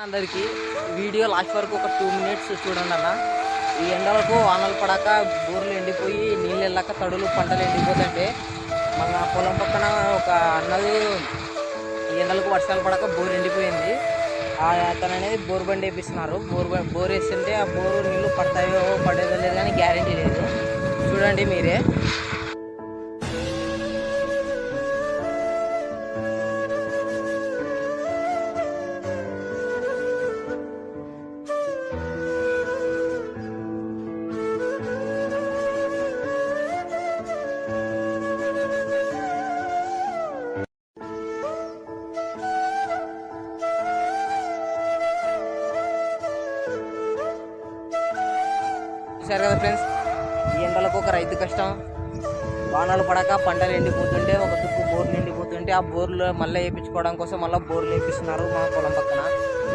అందరికీ video last వరకు ఒక 2 మినిట్స్ చూడండి అన్న. ఈ ఎండలకు వానలు పడాక బోర్లు ఎండిపోయి నీళ్ళు వెళ్ళాక తడులు పంటలు ఎండిపోతుంటే మన పొలం పక్కన ఒక అన్నది ఈ ఎండలకు వర్షాలు పడక బోర్ ఎండిపోయింది. అతను అనేది బోర్ బండి వేపిస్తున్నారు. బోర్ వేస్తుంటే ఆ బోరు నీళ్ళు పడతాయో పడేదో లేదు కానీ గ్యారంటీ లేదు. చూడండి మీరే. చూశారు కదా ఫ్రెండ్స్, ఈ ఎండలకు ఒక రైతు కష్టం. వానలు పడక పంటలు ఎండిపోతుంటే ఒక దుక్కు బోర్లు ఎండిపోతుంటే ఆ బోర్లు మళ్ళీ వేయించుకోవడం కోసం మళ్ళీ బోర్లు వేపిస్తున్నారు మా పొలం పక్కన.